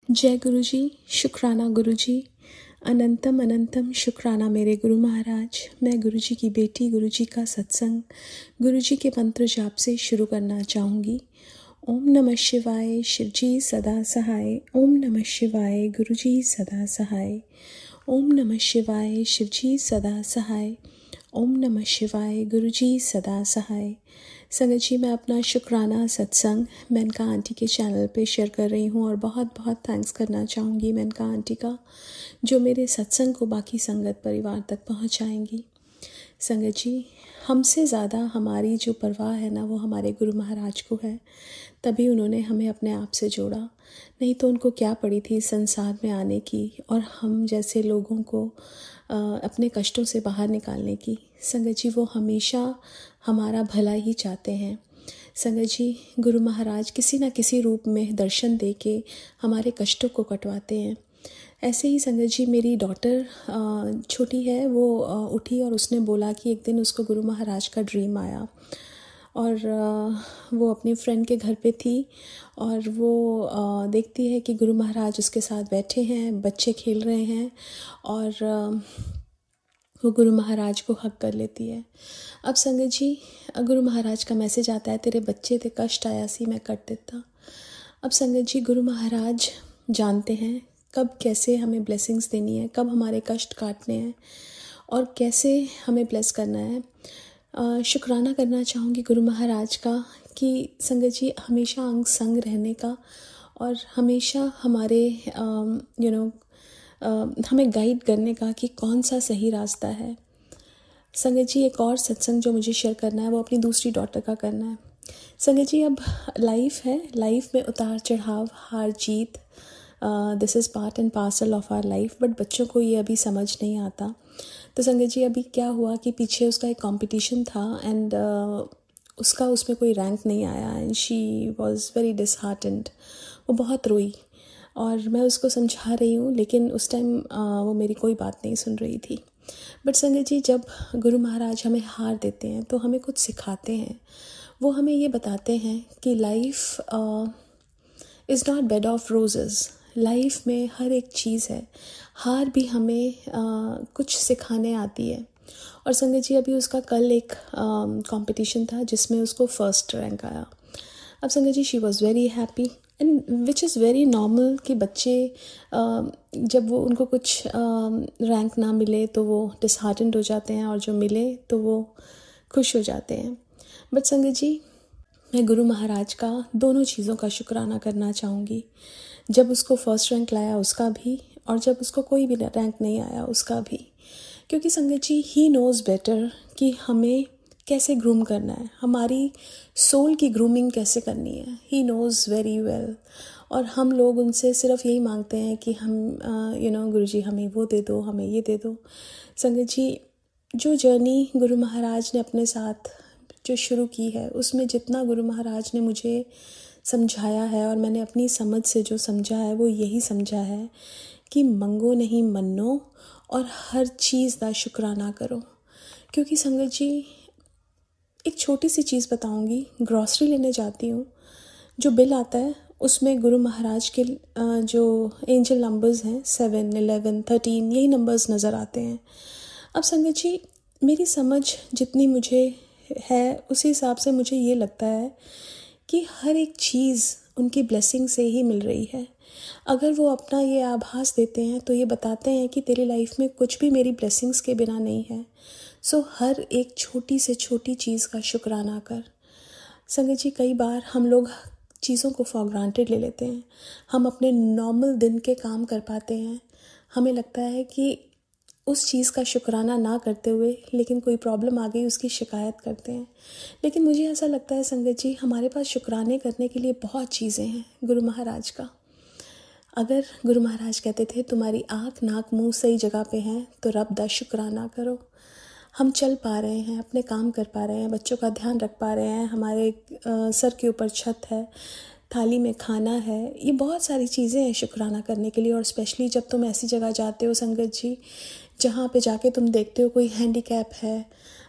जय गुरु जी, शुक्राना गुरु जी, अनंतम अनंतम शुक्राना मेरे गुरु महाराज। मैं गुरु जी की बेटी गुरु जी का सत्संग गुरु जी के मंत्र जाप से शुरू करना चाहूँगी। ओम नमः शिवाय, शिव जी सदा सहाय। ओम नमः शिवाय, गुरु जी सदा सहाय। ओम नमः शिवाय, शिव जी सदा सहाय। ओम नमः शिवाय, गुरु जी सदा सहाय। संगत जी, मैं अपना शुक्राना सत्संग मेनका आंटी के चैनल पे शेयर कर रही हूँ और बहुत बहुत थैंक्स करना चाहूँगी मेनका आंटी का, जो मेरे सत्संग को बाकी संगत परिवार तक पहुँचाएंगी। संगत जी, हमसे ज़्यादा हमारी जो परवाह है ना, वो हमारे गुरु महाराज को है। तभी उन्होंने हमें अपने आप से जोड़ा, नहीं तो उनको क्या पड़ी थी संसार में आने की और हम जैसे लोगों को अपने कष्टों से बाहर निकालने की। संगत जी, वो हमेशा हमारा भला ही चाहते हैं। संगत जी, गुरु महाराज किसी न किसी रूप में दर्शन दे के हमारे कष्टों को कटवाते हैं। ऐसे ही संगत जी, मेरी डॉटर छोटी है, वो उठी और उसने बोला कि एक दिन उसको गुरु महाराज का ड्रीम आया और वो अपनी फ्रेंड के घर पे थी और वो देखती है कि गुरु महाराज उसके साथ बैठे हैं, बच्चे खेल रहे हैं और वो गुरु महाराज को हक कर लेती है। अब संगत जी, गुरु महाराज का मैसेज आता है, तेरे बच्चे थे कष्ट आया सी मैं कट देता। अब संगत जी, गुरु महाराज जानते हैं कब कैसे हमें ब्लेसिंग्स देनी है, कब हमारे कष्ट काटने हैं और कैसे हमें ब्लेस करना है। शुक्राना करना चाहूँगी गुरु महाराज का कि संगत जी हमेशा अंग संग रहने का और हमेशा हमारे हमें गाइड करने का कि कौन सा सही रास्ता है। संगत जी, एक और सत्संग जो मुझे शेयर करना है वो अपनी दूसरी डॉटर का करना है। संगत जी, अब लाइफ है, लाइफ में उतार चढ़ाव, हार जीत, this is part and parcel of our life. But बच्चों को ये अभी समझ नहीं आता। तो संगत जी, अभी क्या हुआ कि पीछे उसका एक कंपटीशन था एंड उसका उसमें कोई रैंक नहीं आया and she was very disheartened. वो बहुत रोई और मैं उसको समझा रही हूँ, लेकिन उस टाइम वो मेरी कोई बात नहीं सुन रही थी। बट संगत जी, जब गुरु महाराज हमें हार देते हैं तो हमें कुछ सिखाते हैं। वो हमें ये बताते हैं कि life is not bed of roses. Life में हर एक चीज़ है, हार भी हमें कुछ सिखाने आती है। और संगत जी, अभी उसका कल एक कंपटीशन था जिसमें उसको फर्स्ट रैंक आया। अब संगत जी, she was very happy and which is very normal कि बच्चे जब वो उनको कुछ रैंक ना मिले तो वो डिसहार्टेंड हो जाते हैं और जो मिले तो वो खुश हो जाते हैं। बट संगत जी, मैं गुरु महाराज का दोनों चीज़ों का शुक्राना करना चाहूँगी। जब उसको फर्स्ट रैंक लाया उसका भी और जब उसको कोई भी रैंक नहीं आया उसका भी, क्योंकि संगत जी ही नोज़ बेटर कि हमें कैसे ग्रूम करना है, हमारी सोल की ग्रूमिंग कैसे करनी है। He knows very well. और हम लोग उनसे सिर्फ यही मांगते हैं कि हम गुरु जी हमें वो दे दो, हमें ये दे दो। संगत जी, जो जर्नी गुरु महाराज ने अपने साथ जो शुरू की है उसमें जितना गुरु महाराज ने मुझे समझाया है और मैंने अपनी समझ से जो समझा है वो यही समझा है कि मंगो नहीं मन्नो और हर चीज़ का शुक्राना करो। क्योंकि संगत जी, एक छोटी सी चीज़ बताऊंगी। ग्रॉसरी लेने जाती हूँ, जो बिल आता है उसमें गुरु महाराज के जो एंजल नंबर्स हैं 7, 11, 13 यही नंबर्स नज़र आते हैं। अब संगत जी, मेरी समझ जितनी मुझे है उसी हिसाब से मुझे ये लगता है कि हर एक चीज़ उनकी ब्लेसिंग से ही मिल रही है। अगर वो अपना ये आभास देते हैं तो ये बताते हैं कि तेरी लाइफ में कुछ भी मेरी ब्लेसिंग्स के बिना नहीं है। सो हर एक छोटी से छोटी चीज़ का शुक्राना कर। संगत जी, कई बार हम लोग चीज़ों को फॉर ग्रांटेड ले लेते हैं। हम अपने नॉर्मल दिन के काम कर पाते हैं, हमें लगता है कि उस चीज़ का शुक्राना ना करते हुए, लेकिन कोई प्रॉब्लम आ गई उसकी शिकायत करते हैं। लेकिन मुझे ऐसा लगता है संगत जी, हमारे पास शुक्राने करने के लिए बहुत चीज़ें हैं गुरु महाराज का। अगर गुरु महाराज कहते थे तुम्हारी आँख नाक मुंह सही जगह पे हैं तो रब दा शुक्राना करो। हम चल पा रहे हैं, अपने काम कर पा रहे हैं, बच्चों का ध्यान रख पा रहे हैं, हमारे सर के ऊपर छत है, थाली में खाना है, ये बहुत सारी चीज़ें हैं शुक्राना करने के लिए। और स्पेशली जब तुम ऐसी जगह जाते हो संगत जी, जहाँ पे जाके तुम देखते हो कोई हैंडीकैप है,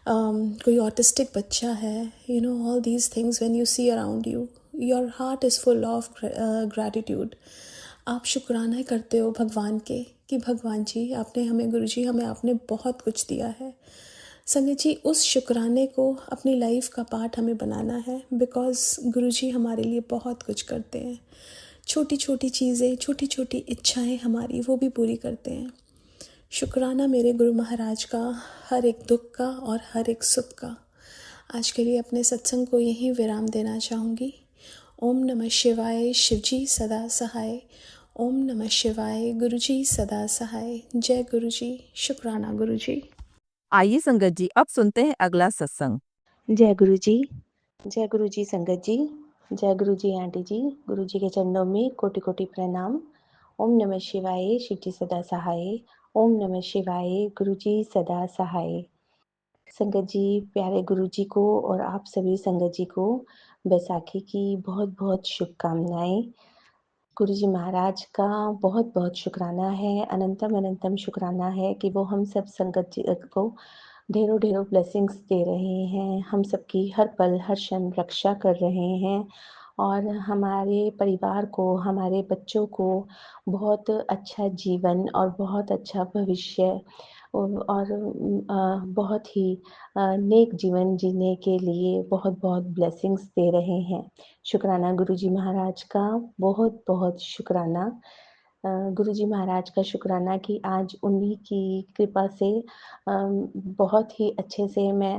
कोई ऑटिस्टिक बच्चा है, all these things when you see around you, your heart is full of gratitude. आप शुक्राना करते हो भगवान के कि भगवान जी आपने हमें, गुरु जी हमें आपने बहुत कुछ दिया है। संगत जी, उस शुक्राने को अपनी लाइफ का पार्ट हमें बनाना है, बिकॉज़ गुरु जी हमारे लिए बहुत कुछ करते हैं। छोटी छोटी चीज़ें, छोटी छोटी इच्छाएं हमारी, वो भी पूरी करते हैं। शुक्राना मेरे गुरु महाराज का, हर एक दुख का और हर एक सुख का। आज के लिए अपने सत्संग को यहीं विराम देना चाहूँगी। ओम नमः शिवाय, शिवजी सदा सहाय। ओम नमः शिवाय, गुरुजी सदा सहाय। जय गुरुजी, शुक्राना गुरुजी। आइए संगत जी, अब सुनते हैं अगला सत्संग। जय गुरु जी, जय गुरु जी संगत जी, जय गुरु जी आंटी जी। गुरु जी के चरणों में कोटि कोटि प्रणाम। ओम नमः शिवाय, शिव जी सदा सहाय। ओम नमः शिवाय, गुरु जी सदा सहाय। संगत जी, प्यारे गुरु जी को और आप सभी संगत जी को बैसाखी की बहुत बहुत शुभकामनाएं। गुरु जी महाराज का बहुत बहुत शुक्राना है, अनंतम अनंतम शुक्राना है कि वो हम सब संगत जी को ढेरों ढेरों ब्लेसिंग्स दे रहे हैं, हम सबकी हर पल हर क्षण रक्षा कर रहे हैं और हमारे परिवार को, हमारे बच्चों को बहुत अच्छा जीवन और बहुत अच्छा भविष्य और बहुत ही नेक जीवन जीने के लिए बहुत बहुत ब्लेसिंग्स दे रहे हैं। शुक्राना गुरु जी महाराज का, बहुत बहुत शुक्राना। गुरु जी महाराज का शुक्राना कि आज उन्हीं की कृपा से बहुत ही अच्छे से मैं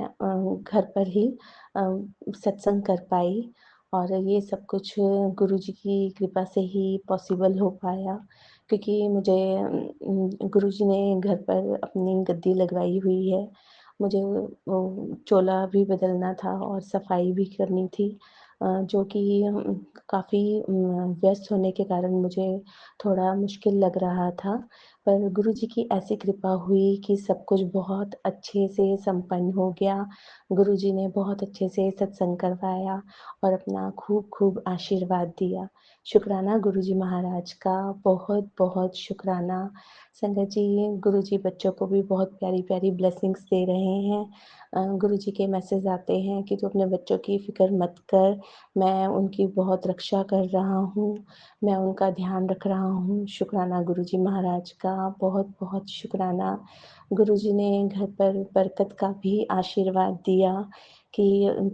घर पर ही सत्संग कर पाई और ये सब कुछ गुरु जी की कृपा से ही पॉसिबल हो पाया, क्योंकि मुझे गुरु जी ने घर पर अपनी गद्दी लगवाई हुई है। मुझे वो चोला भी बदलना था और सफाई भी करनी थी, जो कि काफ़ी व्यस्त होने के कारण मुझे थोड़ा मुश्किल लग रहा था। पर गुरु जी की ऐसी कृपा हुई कि सब कुछ बहुत अच्छे से संपन्न हो गया। गुरु जी ने बहुत अच्छे से सत्संग करवाया और अपना खूब खूब आशीर्वाद दिया। शुक्राना गुरु जी महाराज का, बहुत बहुत शुक्राना। संगत जी, गुरु जी बच्चों को भी बहुत प्यारी प्यारी ब्लेसिंग्स दे रहे हैं। गुरु जी के मैसेज आते हैं कि तू अपने बच्चों की फ़िक्र मत कर, मैं उनकी बहुत रक्षा कर रहा हूँ, मैं उनका ध्यान रख रहा हूँ। शुक्राना गुरु जी महाराज का, बहुत बहुत शुक्राना। गुरु जी ने घर पर बरकत का भी आशीर्वाद दिया कि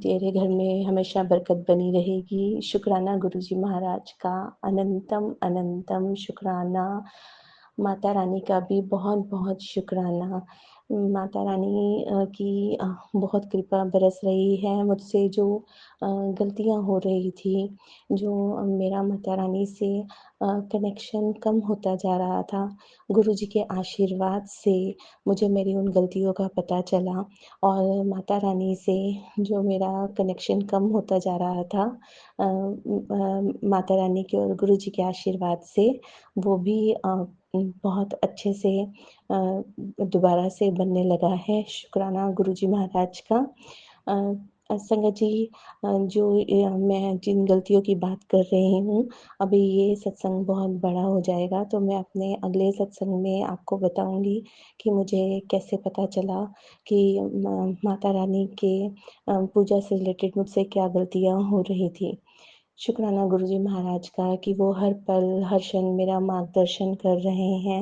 तेरे घर में हमेशा बरकत बनी रहेगी। शुक्राना गुरु जी महाराज का, अनंतम अनंतम शुक्राना। माता रानी का भी बहुत बहुत शुक्राना। माता रानी की बहुत कृपा बरस रही है मुझसे। जो गलतियाँ हो रही थी, जो मेरा माता रानी से कनेक्शन कम होता जा रहा था, गुरु जी के आशीर्वाद से मुझे मेरी उन गलतियों का पता चला और माता रानी से जो मेरा कनेक्शन कम होता जा रहा था, माता रानी के और गुरु जी के आशीर्वाद से वो भी बहुत अच्छे से दोबारा से बनने लगा है। शुक्राना गुरु जी महाराज का। संगत जी, मैं जिन गलतियों की बात कर रही हूँ, अभी ये सत्संग बहुत बड़ा हो जाएगा तो मैं अपने अगले सत्संग में आपको बताऊँगी कि मुझे कैसे पता चला कि माता रानी के पूजा से रिलेटेड मुझसे क्या गलतियाँ हो रही थी। शुक्राना गुरु जी महाराज का कि वो हर पल हर क्षण मेरा मार्गदर्शन कर रहे हैं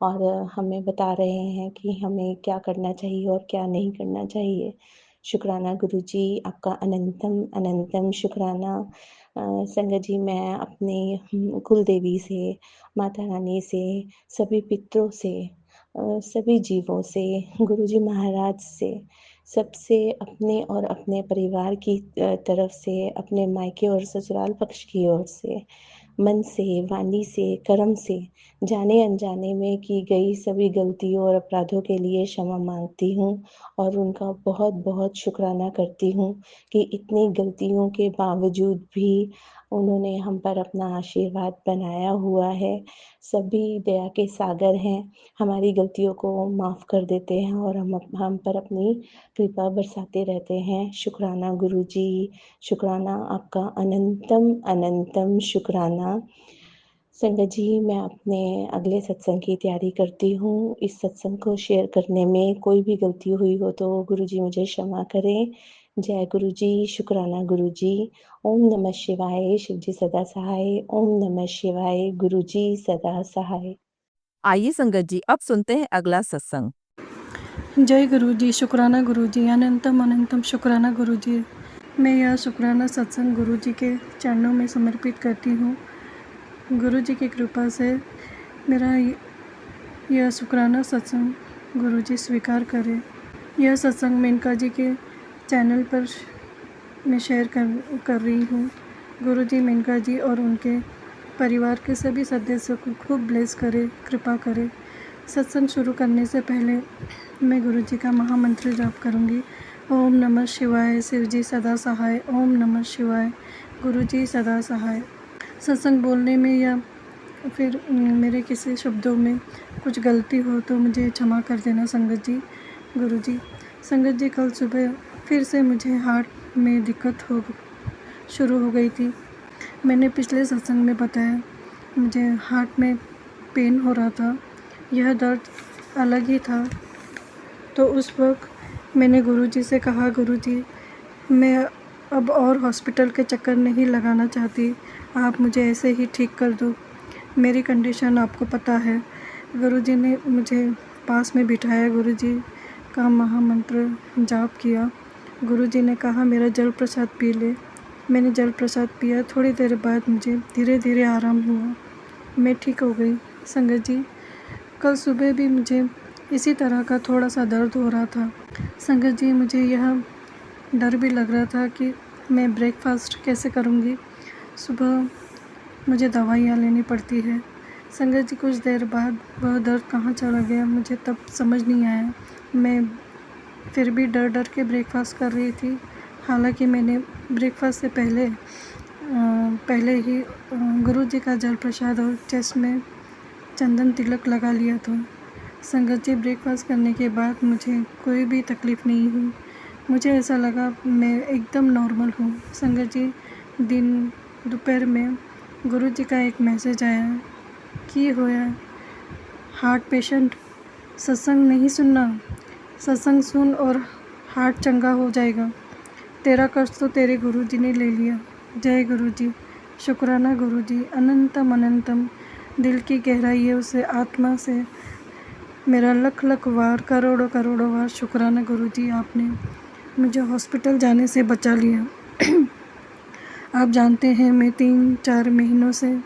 और हमें बता रहे हैं कि हमें क्या करना चाहिए और क्या नहीं करना चाहिए। शुक्राना गुरु जी, आपका अनंतम अनंतम शुक्राना। संगत जी, मैं अपने कुल देवी से, माता रानी से, सभी पितरों से, सभी जीवों से, गुरु जी महाराज से, सबसे अपने और अपने परिवार की तरफ से, अपने मायके और ससुराल पक्ष की ओर से, मन से, वाणी से, कर्म से, जाने अनजाने में की गई सभी गलतियों और अपराधों के लिए क्षमा मांगती हूँ और उनका बहुत बहुत शुक्राना करती हूँ कि इतनी गलतियों के बावजूद भी उन्होंने हम पर अपना आशीर्वाद बनाया हुआ है। सभी दया के सागर हैं, हमारी गलतियों को माफ़ कर देते हैं और हम पर अपनी कृपा बरसाते रहते हैं। शुक्राना गुरु जी, शुक्राना आपका, अनंतम अनंतम शुक्राना। संगत जी, मैं अपने अगले सत्संग की तैयारी करती हूँ। इस सत्संग को शेयर करने में कोई भी गलती हुई हो तो गुरु जी मुझे क्षमा करें। जय गुरु जी, शुक्राना गुरु जी। ओम नमः शिवाय, शिव जी सदा सहाय। ओम नमः शिवाय, गुरु जी सदा सहाय। आइए संगत जी अब सुनते हैं अगला सत्संग। जय गुरु जी, शुक्राना गुरु जी, अनंतम अनंतम शुक्राना गुरु जी। मैं यह शुक्राना सत्संग गुरु जी के चरणों में समर्पित करती हूँ। गुरु जी की कृपा से मेरा यह शुक्राना सत्संग गुरु जी स्वीकार करें। यह सत्संग मेनका जी के चैनल पर मैं शेयर कर रही हूँ। गुरु जी मेनका जी और उनके परिवार के सभी सदस्यों को खूब ब्लेस करे, कृपा करे। सत्संग शुरू करने से पहले मैं गुरु जी का महामंत्र जाप करूँगी। ओम नमः शिवाय, शिव जी सदा सहाय। ओम नमः शिवाय, गुरु जी सदा सहाय। सत्संग बोलने में या फिर मेरे किसी शब्दों में कुछ गलती हो तो मुझे क्षमा कर देना संगत जी। गुरु जी, संगत जी, कल सुबह फिर से मुझे हार्ट में दिक्कत शुरू हो गई थी। मैंने पिछले सत्संग में बताया मुझे हार्ट में पेन हो रहा था, यह दर्द अलग ही था। तो उस वक्त मैंने गुरुजी से कहा, गुरुजी मैं अब और हॉस्पिटल के चक्कर नहीं लगाना चाहती, आप मुझे ऐसे ही ठीक कर दो, मेरी कंडीशन आपको पता है। गुरुजी ने मुझे पास में बिठाया, गुरुजी का महामंत्र जाप किया। गुरुजी ने कहा मेरा जल प्रसाद पी ले। मैंने जल प्रसाद पिया। थोड़ी देर बाद मुझे धीरे धीरे आराम हुआ, मैं ठीक हो गई। संगत जी, कल सुबह भी मुझे इसी तरह का थोड़ा सा दर्द हो रहा था। संगत जी, मुझे यह डर भी लग रहा था कि मैं ब्रेकफास्ट कैसे करूँगी, सुबह मुझे दवाइयाँ लेनी पड़ती है। संगत जी, कुछ देर बाद वह दर्द कहाँ चला गया मुझे तब समझ नहीं आया। मैं फिर भी डर डर के ब्रेकफास्ट कर रही थी। हालांकि मैंने ब्रेकफास्ट से पहले ही गुरु जी का जल प्रसाद और चेस्ट में चंदन तिलक लगा लिया था। संगत जी, ब्रेकफास्ट करने के बाद मुझे कोई भी तकलीफ़ नहीं हुई। मुझे ऐसा लगा मैं एकदम नॉर्मल हूँ। संगत जी, दोपहर में गुरु जी का एक मैसेज आया कि होया हार्ट पेशेंट, सत्संग नहीं सुनना, सत्संग सुन और हार्ट चंगा हो जाएगा। तेरा कष्ट तो तेरे गुरु जी ने ले लिया। जय गुरु जी, शुक्राना गुरु जी, अनंतम अनंतम दिल की गहराइयों से, आत्मा से मेरा लख लख वार, करोड़ों करोड़ों वार शुक्राना गुरु जी, आपने मुझे हॉस्पिटल जाने से बचा लिया। आप जानते हैं मैं 3-4 महीनों से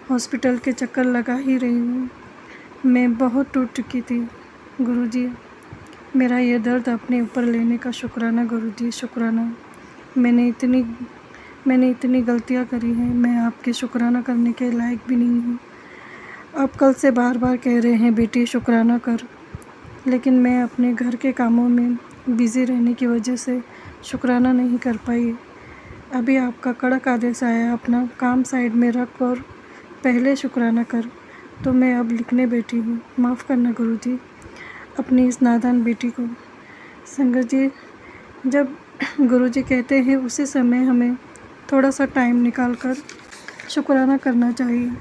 हॉस्पिटल के चक्कर लगा ही रही हूँ। मैं बहुत टूट चुकी थी। गुरु जी, मेरा ये दर्द अपने ऊपर लेने का शुक्राना गुरु जी, शुक्राना। मैंने इतनी गलतियाँ करी हैं, मैं आपके शुक्राना करने के लायक भी नहीं हूँ। आप कल से बार बार कह रहे हैं बेटी शुक्राना कर, लेकिन मैं अपने घर के कामों में बिज़ी रहने की वजह से शुक्राना नहीं कर पाई। अभी आपका कड़क आदेश आया, अपना काम साइड में रख और पहले शुक्राना कर, तो मैं अब लिखने बैठी हूँ। माफ़ करना गुरु जी अपनी इस नादान बेटी को। संगत जी, जब गुरु जी कहते हैं उसी समय हमें थोड़ा सा टाइम निकाल कर शुक्राना करना चाहिए।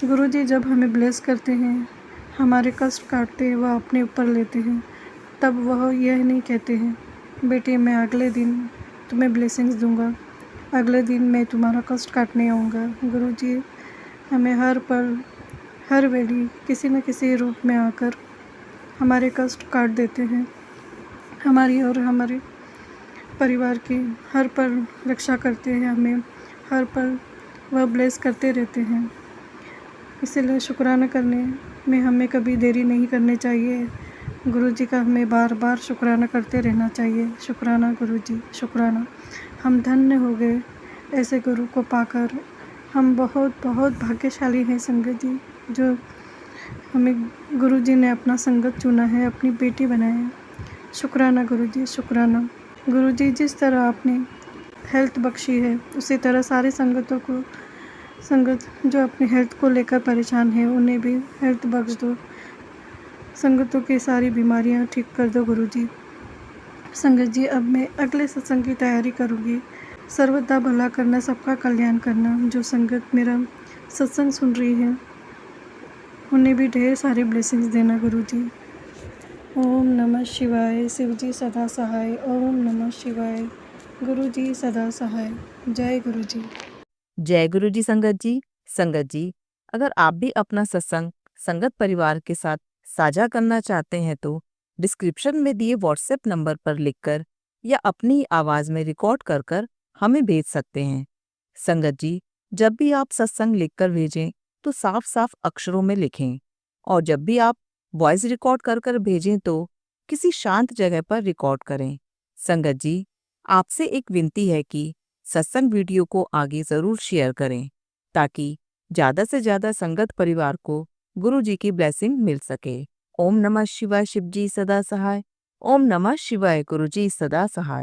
गुरु जी जब हमें ब्लेस करते हैं, हमारे कष्ट काटते हैं, वह अपने ऊपर लेते हैं, तब वह यह नहीं कहते हैं बेटी मैं अगले दिन तुम्हें ब्लेसिंग्स दूंगा, अगले दिन मैं तुम्हारा कष्ट काटने आऊँगा। गुरु जी हमें हर पल हर वेली किसी न किसी रूप में आकर हमारे कष्ट काट देते हैं। हमारी और हमारे परिवार की हर पल रक्षा करते हैं, हमें हर पल वह ब्लेस करते रहते हैं। इसीलिए शुक्राना करने में हमें कभी देरी नहीं करनी चाहिए। गुरु जी का हमें बार बार शुक्राना करते रहना चाहिए। शुक्राना गुरु जी, शुक्राना। हम धन्य हो गए ऐसे गुरु को पाकर। हम बहुत बहुत भाग्यशाली हैं संगत जी, जो हमें गुरु जी ने अपना संगत चुना है, अपनी बेटी बनाया है। शुक्राना गुरु जी, शुक्राना। गुरु जी जिस तरह आपने हेल्थ बख्शी है, उसी तरह सारी संगत जो अपनी हेल्थ को लेकर परेशान है, उन्हें भी हेल्थ बख्श दो। संगतों की सारी बीमारियां ठीक कर दो गुरु जी। संगत जी, अब मैं अगले सत्संग की तैयारी करूँगी। सर्वदा भला करना, सबका कल्याण करना। जो संगत मेरा सत्संग सुन रही है, उन्हें भी ढेर सारी ब्लेसिंग्स देना गुरु जी। ओम नमः शिवाय। शिव जी सदा सहाय। ओम नमः शिवाय। गुरु जी सदा सहाय। जय गुरु जी। जय गुरु जी संगत जी। संगत जी, अगर आप भी अपना सत्संग संगत परिवार के साथ साझा करना चाहते हैं तो डिस्क्रिप्शन में दिए व्हाट्सएप नंबर पर लिखकर या अपनी आवाज़ में रिकॉर्ड कर कर हमें भेज सकते हैं। संगत जी, जब भी आप सत्संग लिखकर भेजें तो साफ साफ अक्षरों में लिखें, और जब भी आप वॉइस रिकॉर्ड कर कर भेजें तो किसी शांत जगह पर रिकॉर्ड करें। संगत जी, आपसे एक विनती है कि सत्संग वीडियो को आगे ज़रूर शेयर करें ताकि ज़्यादा से ज़्यादा संगत परिवार को गुरु जी की ब्लेसिंग मिल सके। ओम नमः शिवाय। शिव जी सदा सहाय। ओम नमः शिवाय। गुरु जी सदा सहाय।